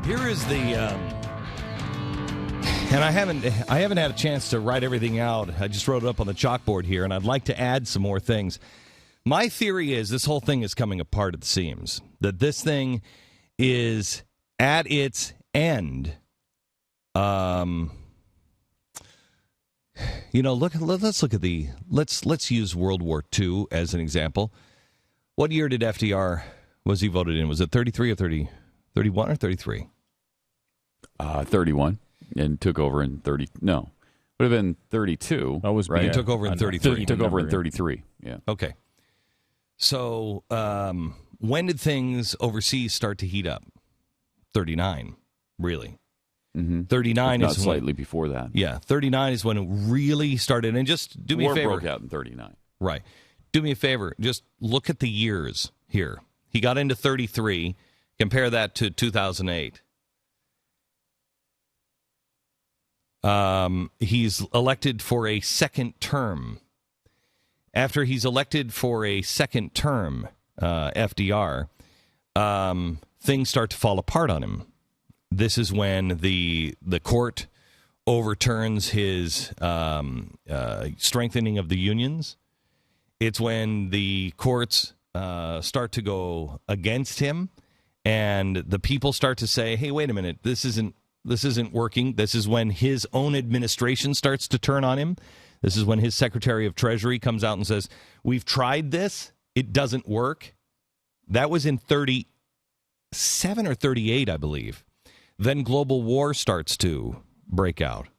Here is the, and I haven't had a chance to write everything out. I just wrote it up on the chalkboard here, and I'd like to add some more things. My theory is this whole thing is coming apart at the seams. That this thing is at its end. Let's use World War II as an example. What year did FDR was he voted in? Was it 33 or 31 or 33? 31, and took over in 30. No, would have been 32. That was right. He took over in 33. He took over in 33. Yeah. Okay. So when did things overseas start to heat up? 39, really. Mm-hmm. 39 Not is slightly before that. Yeah, 39 is when it really started. And just do me a favor. War broke out in 39. Right. Do me a favor. Just look at the years here. He got into 33. Compare that to 2008. He's elected for a second term. After he's elected for a second term, FDR, things start to fall apart on him. This is when the court overturns his strengthening of the unions. It's when the courts start to go against him, and the people start to say, "Hey, wait a minute, this isn't working." This is when his own administration starts to turn on him. This is when his Secretary of Treasury comes out and says, "We've tried this; it doesn't work." That was in 37 or 38, I believe. Then global war starts to break out.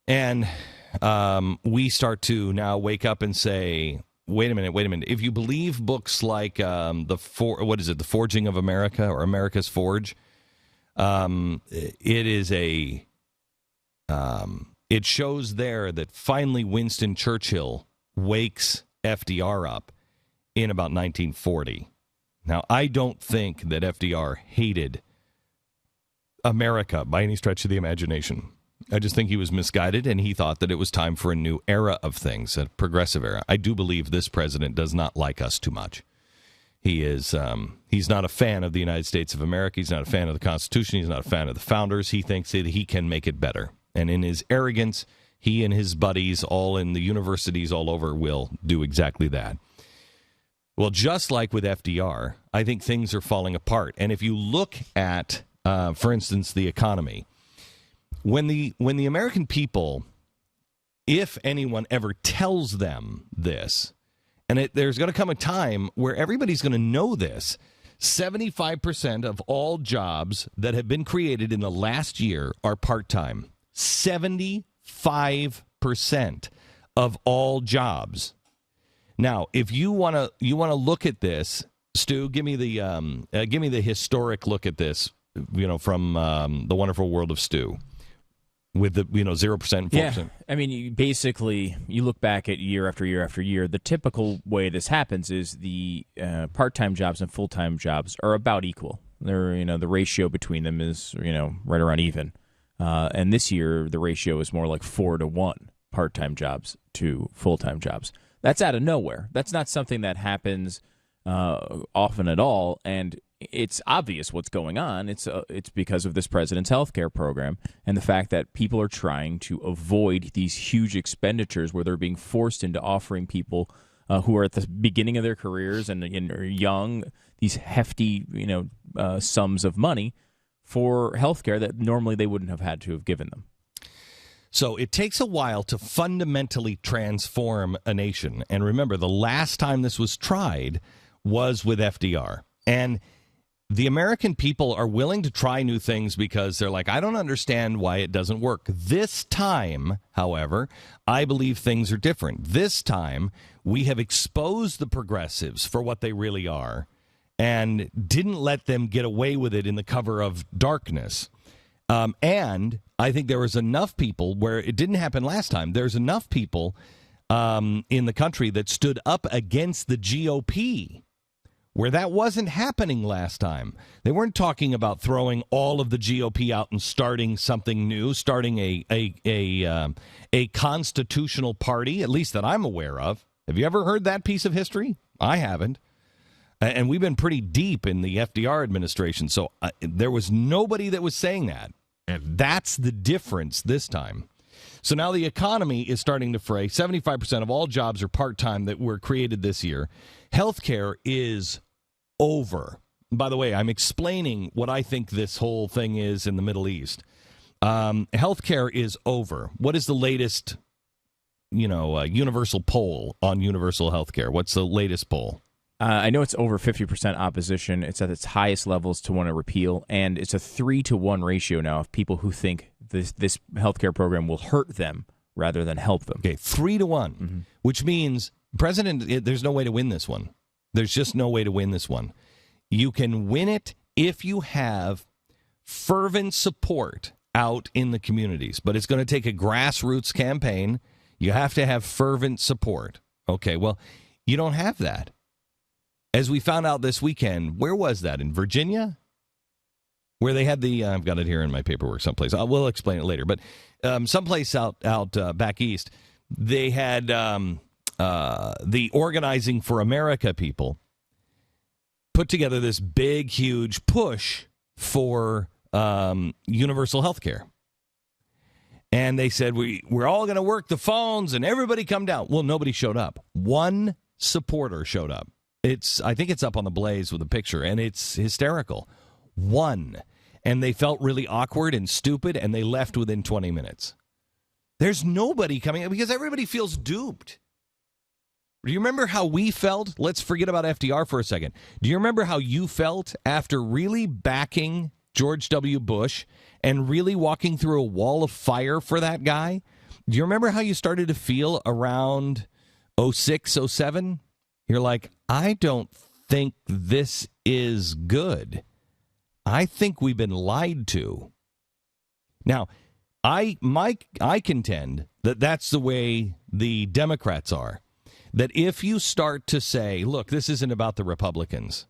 And we start to now wake up and say, wait a minute. If you believe books like The Forging of America or America's Forge, it shows there that finally Winston Churchill wakes FDR up in about 1940. Now, I don't think that FDR hated America by any stretch of the imagination. I just think he was misguided, and he thought that it was time for a new era of things, a progressive era. I do believe this president does not like us too much. He's not a fan of the United States of America. He's not a fan of the Constitution. He's not a fan of the founders. He thinks that he can make it better. And in his arrogance, he and his buddies all in the universities all over will do exactly that. Well, just like with FDR, I think things are falling apart. And if you look at, for instance, the economy, when the American people, if anyone ever tells them this, and there's going to come a time where everybody's going to know this, 75% of all jobs that have been created in the last year are part-time. 75% of all jobs. Now, if you want to look at this, Stu, give me the historic look at this, from the Wonderful World of Stu, with the 0% and 4%. Yeah, I mean, you look back at year after year after year. The typical way this happens is the part-time jobs and full-time jobs are about equal. They're the ratio between them is right around even. And this year the ratio is more like 4-1 part-time jobs to full-time jobs. That's out of nowhere. That's not something that happens often at all, and it's obvious what's going on. It's because of this president's health care program and the fact that people are trying to avoid these huge expenditures where they're being forced into offering people who are at the beginning of their careers and are young these hefty sums of money for health care that normally they wouldn't have had to have given them. So it takes a while to fundamentally transform a nation. And remember, the last time this was tried was with FDR. And the American people are willing to try new things because they're like, I don't understand why it doesn't work. This time, however, I believe things are different. This time, we have exposed the progressives for what they really are and didn't let them get away with it in the cover of darkness. And I think there was enough people where it didn't happen last time. There's enough people in the country that stood up against the GOP where that wasn't happening last time. They weren't talking about throwing all of the GOP out and starting something new, starting a constitutional party, at least that I'm aware of. Have you ever heard that piece of history? I haven't. And we've been pretty deep in the FDR administration, so there was nobody that was saying that. And that's the difference this time. So now the economy is starting to fray. 75% of all jobs are part-time that were created this year. Healthcare is over. By the way, I'm explaining what I think this whole thing is in the Middle East. Healthcare is over. What is the latest, universal poll on universal healthcare? What's the latest poll? I know it's over 50% opposition. It's at its highest levels to want to repeal, and it's a 3-to-1 ratio now of people who think this healthcare program will hurt them rather than help them. Okay, 3-to-1, which means there's no way to win this one. There's just no way to win this one. You can win it if you have fervent support out in the communities, but it's going to take a grassroots campaign. You have to have fervent support. Okay, well, you don't have that. As we found out this weekend, where was that? In Virginia? Where they had I've got it here in my paperwork someplace. We'll explain it later. But someplace out back east, they had the Organizing for America people put together this big, huge push for universal health care. And they said, we're all going to work the phones and everybody come down. Well, nobody showed up. One supporter showed up. I think it's up on the Blaze with a picture, and it's hysterical. One. And they felt really awkward and stupid, and they left within 20 minutes. There's nobody coming because everybody feels duped. Do you remember how we felt? Let's forget about FDR for a second. Do you remember how you felt after really backing George W. Bush and really walking through a wall of fire for that guy? Do you remember how you started to feel around 06, 07? You're like, I don't think this is good. I think we've been lied to. Now, I contend that that's the way the Democrats are. That if you start to say, look, this isn't about the Republicans.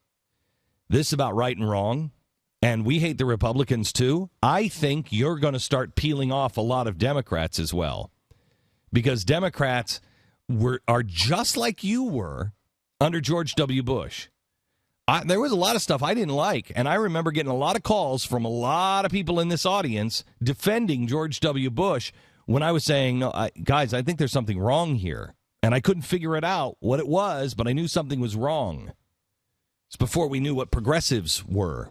This is about right and wrong, and we hate the Republicans too, I think you're going to start peeling off a lot of Democrats as well. Because Democrats are just like you were under George W. Bush. There was a lot of stuff I didn't like, and I remember getting a lot of calls from a lot of people in this audience defending George W. Bush when I was saying, no, guys, I think there's something wrong here. And I couldn't figure it out what it was, but I knew something was wrong. It's before we knew what progressives were.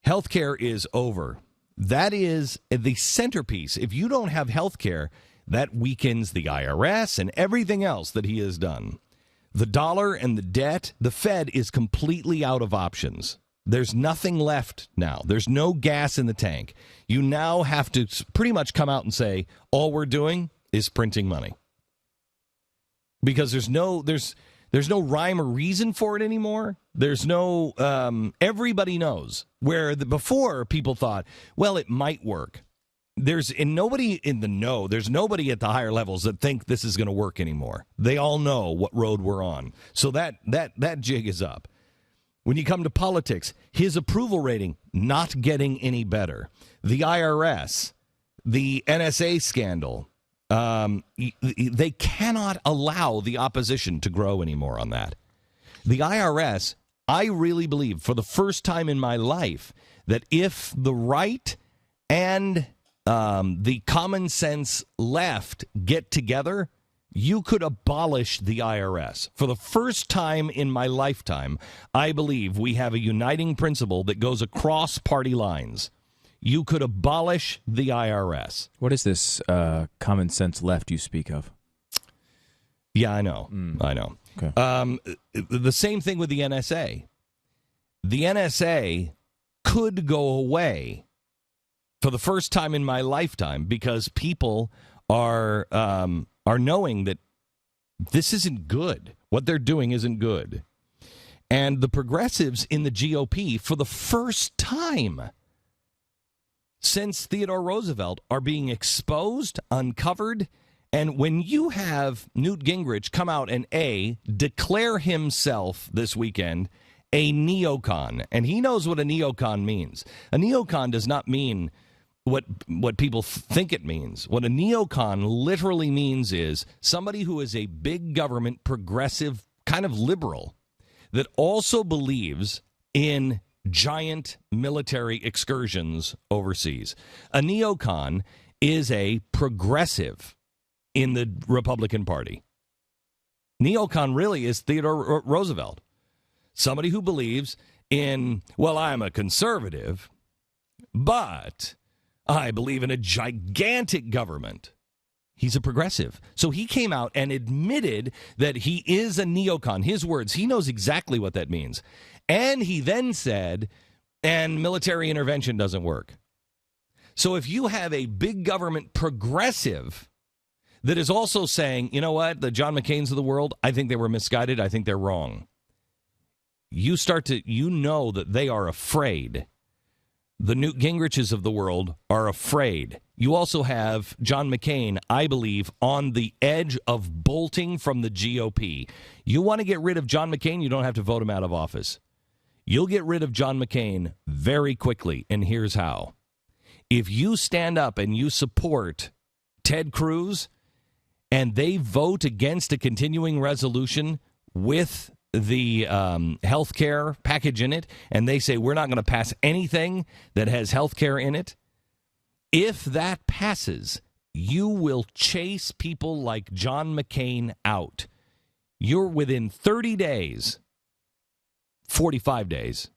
Healthcare is over. That is the centerpiece. If you don't have healthcare, that weakens the IRS and everything else that he has done. The dollar and the debt, the Fed is completely out of options. There's nothing left now. There's no gas in the tank. You now have to pretty much come out and say, all we're doing is printing money. Because there's no rhyme or reason for it anymore. There's no, everybody knows. Where before people thought, well, it might work. There's nobody in the know. There's nobody at the higher levels that think this is going to work anymore. They all know what road we're on. So that jig is up. When you come to politics, his approval rating not getting any better. The IRS, the NSA scandal, they cannot allow the opposition to grow anymore on that. The IRS, I really believe, for the first time in my life, that if the right and the common sense left get together, you could abolish the IRS. For the first time in my lifetime, I believe we have a uniting principle that goes across party lines. You could abolish the IRS. What is this common sense left you speak of? Yeah, I know. I know. Okay. The same thing with the NSA. The NSA could go away for the first time in my lifetime because people are knowing that this isn't good. What they're doing isn't good. And the progressives in the GOP, for the first time since Theodore Roosevelt, are being exposed, uncovered. And when you have Newt Gingrich come out and declare himself this weekend a neocon, and he knows what a neocon means. A neocon does not mean what people think it means. What a neocon literally means is somebody who is a big government, progressive, kind of liberal. that also believes in giant military excursions overseas. A neocon is a progressive in the Republican Party. Neocon really is Theodore Roosevelt, somebody who believes in, well, I'm a conservative, but I believe in a gigantic government. He's a progressive. So he came out and admitted that he is a neocon. His words, he knows exactly what that means. And he then said, and military intervention doesn't work. So if you have a big government progressive that is also saying, you know what, the John McCains of the world, I think they were misguided. I think they're wrong. You know that they are afraid. The Newt Gingriches of the world are afraid. You also have John McCain, I believe, on the edge of bolting from the GOP. You want to get rid of John McCain, you don't have to vote him out of office. You'll get rid of John McCain very quickly, and here's how. If you stand up and you support Ted Cruz and they vote against a continuing resolution with the health care package in it, and they say we're not going to pass anything that has health care in it, if that passes, you will chase people like John McCain out. You're within 30 days, 45 days,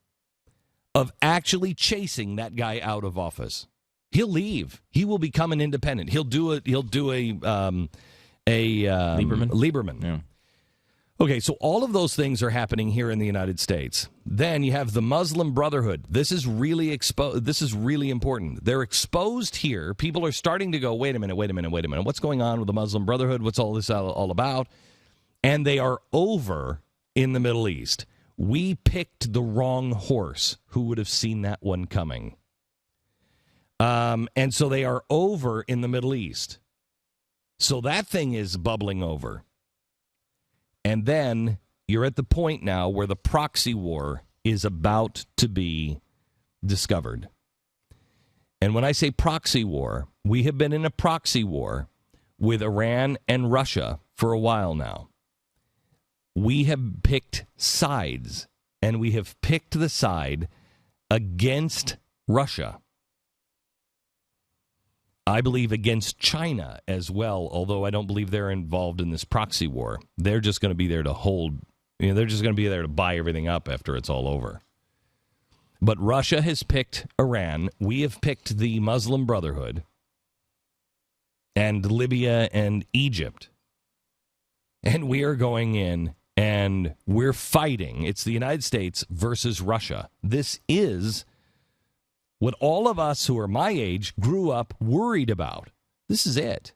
of actually chasing that guy out of office. He'll leave. He will become an independent. He'll do a Lieberman. Yeah. Okay, so all of those things are happening here in the United States. Then you have the Muslim Brotherhood. This is really This is really important. They're exposed here. People are starting to go, wait a minute. What's going on with the Muslim Brotherhood? What's all this all about? And they are over in the Middle East. We picked the wrong horse. Who would have seen that one coming? And so they are over in the Middle East. So that thing is bubbling over. And then you're at the point now where the proxy war is about to be discovered. And when I say proxy war, we have been in a proxy war with Iran and Russia for a while now. We have picked sides, and we have picked the side against Russia. I believe against China as well, although I don't believe they're involved in this proxy war. They're just going to be there to hold, they're just going to be there to buy everything up after it's all over. But Russia has picked Iran. We have picked the Muslim Brotherhood and Libya and Egypt. And we are going in and we're fighting. It's the United States versus Russia. This is what all of us who are my age grew up worried about. This is it.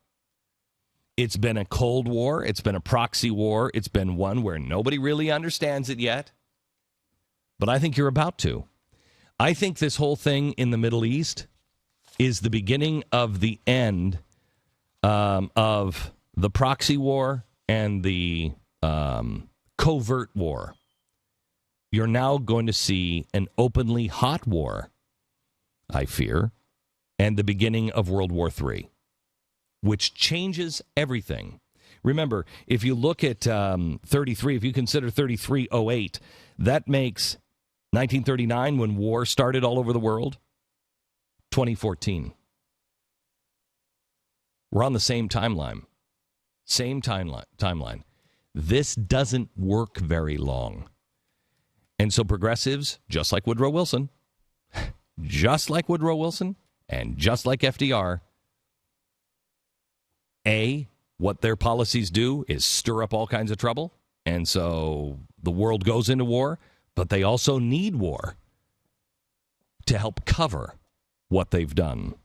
It's been a Cold War. It's been a proxy war. It's been one where nobody really understands it yet. But I think you're about to. I think this whole thing in the Middle East is the beginning of the end of the proxy war and the covert war. You're now going to see an openly hot war, I fear, and the beginning of World War III, which changes everything. Remember, if you look at 33, if you consider 3308, that makes 1939, when war started all over the world, 2014. We're on the same timeline. Same timeline. This doesn't work very long. And so progressives, just like Woodrow Wilson, and just like FDR, what their policies do is stir up all kinds of trouble. And so the world goes into war, but they also need war to help cover what they've done.